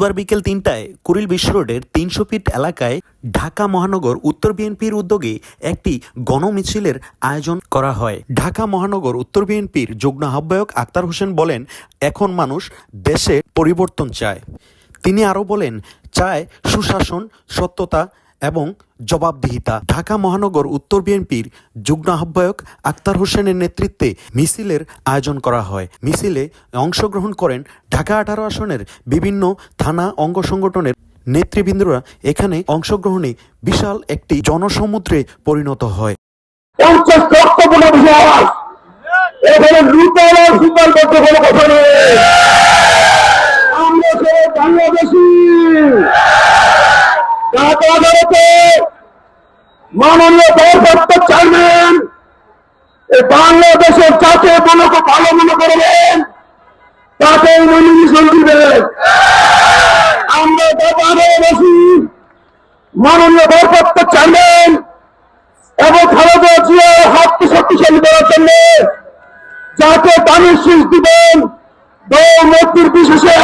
বুধবার বিকেল ৩টায় কুড়িল বিশ্ব রোডের ৩০০ ফিট এলাকায় ঢাকা মহানগর উত্তর বিএনপির উদ্যোগে একটি গণমিছিলের আয়োজন করা হয়। ঢাকা মহানগর উত্তর বিএনপির যুগ্ম আহ্বায়ক আক্তার হোসেন বলেন, এখন মানুষ দেশে পরিবর্তন চায়। তিনি আরও বলেন, চায় সুশাসন, সত্যতা এবং জবাবদিহিতা। ঢাকা মহানগর উত্তর বিএনপির যুগ্ম আহ্বায়ক আক্তার হোসেনের নেতৃত্বে মিছিলের আয়োজন করা হয়। মিছিলে অংশগ্রহণ করেন ঢাকা ১৮ আসনের বিভিন্ন থানা অঙ্গ সংগঠনের নেতৃবৃন্দরা। এখানে অংশগ্রহণে বিশাল একটি জনসমুদ্রে পরিণত হয়। ৫০ লক্ষ আওয়াজ, এখানে লুটানোর সুপার করতে কোনো কথা নেই। আমরা সবাই বাংলাদেশি। ঢাকা আদালতে মাননীয় ভারপ্রাপ্ত চেয়ারম্যান এই বাংলাদেশের যাকে ভালো মনে করবেন তাকে নমিনেশন দিবেন। আমরা ঢাকা আদালতবাসী মাননীয় ভারপ্রাপ্ত চেয়ারম্যান এবং খালেদা জিয়ার হাতকে শক্তিশালী করার জন্য যাকে দানের শীষ দিবেন, দল মন্ত্রীর বিশেষে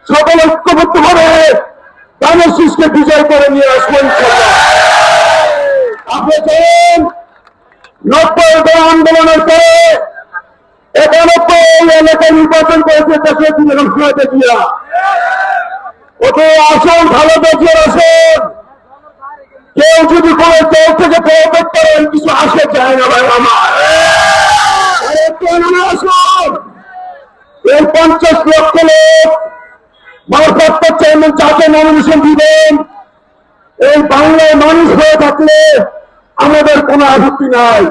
সকল ঐক্যবদ্ধ ভাবে দানের শীষকে বিজয় করে নিয়ে আসবেন। আপনি জানেন ৯০ আন্দোলনের পরে ৯১ এলাকায় নির্বাচন করেছে দেশের খালেদা জিয়া। ওতে আসন খালেদা জিয়ার আসন। কেউ যদি কোনো দল থেকে প্রয়োগ করেন কিছু আসে যায় না ভাই আমার। এই ৫০ লক্ষ লোক ভারপ্রাপ্ত চেয়ারম্যান যাকে নমিনেশন দিবেন, এই বাংলায় মানুষ হয়ে থাকলে আমাদের কোনো আপত্তি নাই।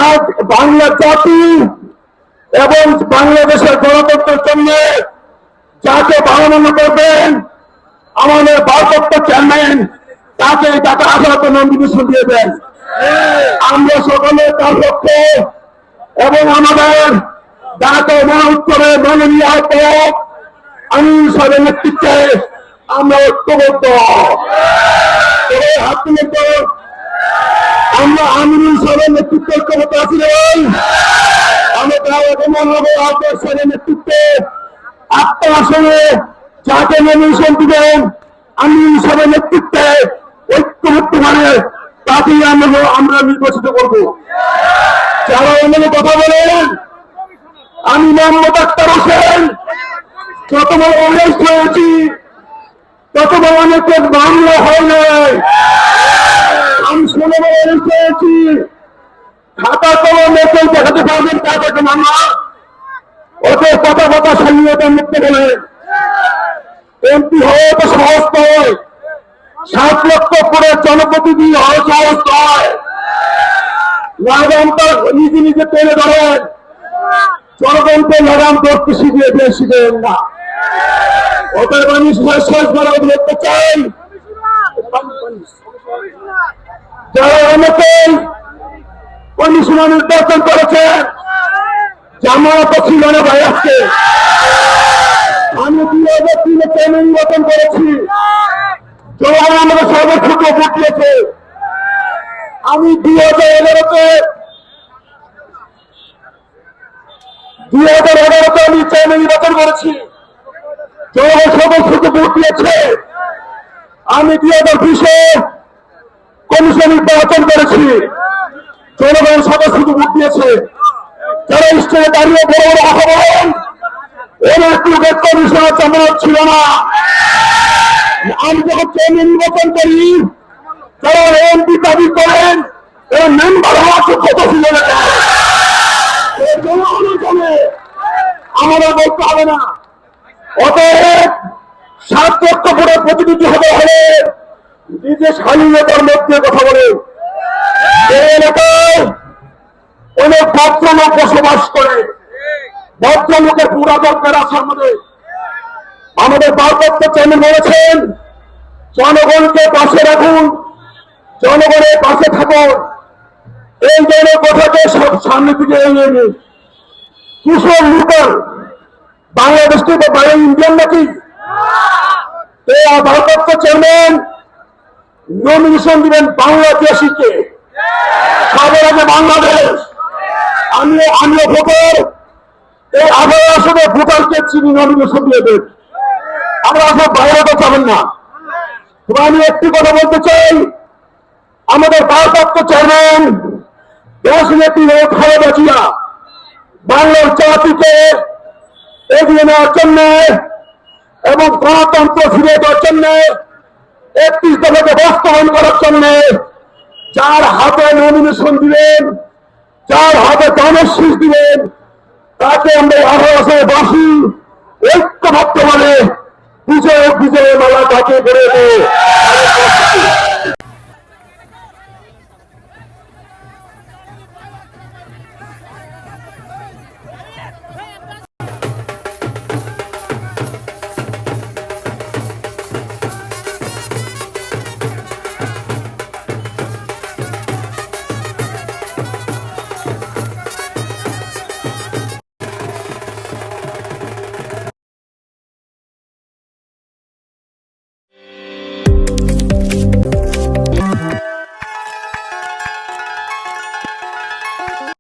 আজ বাংলা জাতি এবং বাংলাদেশের গণতন্ত্রের জন্য যাকে বাংলা করবেন আমাদের ভারপ্রাপ্ত চেয়ারম্যান তাকে ঢাকা আদালতে নমিনেশন দিয়ে দেন। আমরা সকলে তার পক্ষে এবং আমাদের ঢাকা মহাউত্তরের মাননীয় আহ্বায়ক আমির সাহেবের নেতৃত্বে আমরা ঐক্যবদ্ধ। হাত তুলে তো আমরা আমির সাহেবের নেতৃত্বে ঐক্যবদ্ধ আছি। আমরা মহানগর আহ্বায়ক সাহেবের নেতৃত্বে ৮টা আসনে যাকে নমিনেশন দিবেন আমির সাহেবের নেতৃত্বে ঐক্যবদ্ধ মানে তাকেই আমরা নির্বাচিত করব। যারা অন্যান্য কথা বলেন, আমি মোহাম্মদ আক্তার হোসেন যতবার অ্যারেস্ট হয়েছি ততবার অনেকের মামলা হয় নাই। আমি ১৬বার অ্যারেস্ট হয়েছি। খাতা কলমে কেউ দেখাতে পারবেন তাদেরকে মামলা ওদের কথা স্বাধীনতার মধ্যে বলে এমপি হওয়া তো সহজ নয়। ৭ লক্ষ করে জনপ্রতিনিধি হওয়া সহজ নয়। লাগামটা নিজে টেনে ধরেন, জনগণকে লাগাম ধরতে শিখেন না। ওদের মানুষ শেষ করা দেখতে চাই। যারা অনেকেই কমিশনার নির্বাচন করেছে, জামানত ছিল না ভাই। আজকে আমি ২০০৩-এ নির্বাচন করেছি। জওয়ান আমাদের সর্বোচ্চ ভোট দিয়েছে। আমি ২০১১-তে আমি চেয়ারম্যান নির্বাচন করেছি। জওয়ান সর্বোচ্চ ভোট দিয়েছে। আমি ২০২০-এ কমিশন নির্বাচন করেছি। জনগণ সদস্য ভোট দিয়েছে। যারা স্টেজে দাঁড়িয়ে বড় বড় কথা বলেন, ওরা একটু কমিশনার জামানত ছিল না। আমি যখন চেয়ারম্যান নির্বাচন করি, যারা এমপি দাবি করেন এরা মেম্বার হওয়ার যোগ্যতা ছিল না। আমাদের বলতে হবে না। অতএব ৭ লক্ষ করে প্রতিনিধি হতে হলে নিজের স্বাধীনতার মধ্যে কথা বলে। এই এলাকায় অনেক ভদ্রলোক বসবাস করে। ভদ্রলোকের পুরা দরকার আছে আমাদের ভারপ্রাপ্ত চেয়ারম্যান বলেছেন, জনগণকে পাশে রাখুন, জনগণের পাশে থাকুন। এই ধরনের কথাকে সামনে দিকে এগিয়ে নিন। কিশোর লুটার বাংলাদেশকে বাইরে ইন্ডিয়ান নাকি? ভারপ্রাপ্ত চেয়ারম্যান নমিনেশন দিবেন বাংলাদেশিকে, সবার আগে বাংলাদেশ। আমিও ভোটার। এই ১৮ আসনে ভোটারকে চিনি নমিনেশন দিয়ে দেন। আমরা সব বাইরে তো যাবেন না। তবে আমি একটি কথা বলতে চাই, আমাদের ভারপ্রাপ্ত চেয়ারম্যান দেশনেত্রী খালেদা জিয়া বাংলার জাতিকে এগিয়ে নেওয়ার জন্য এবং গণতন্ত্র ফিরে দেওয়ার জন্য 31 দফাকে বাস্তবায়ন করার জন্য যার হাতে নমিনেশন দিলেন, যার হাতে জনশীষ দিলেন, তাকে আমরা 18 বাসী ঐক্যবদ্ধ মানে বিজয় বিজয় মালা তাকে করে দেব।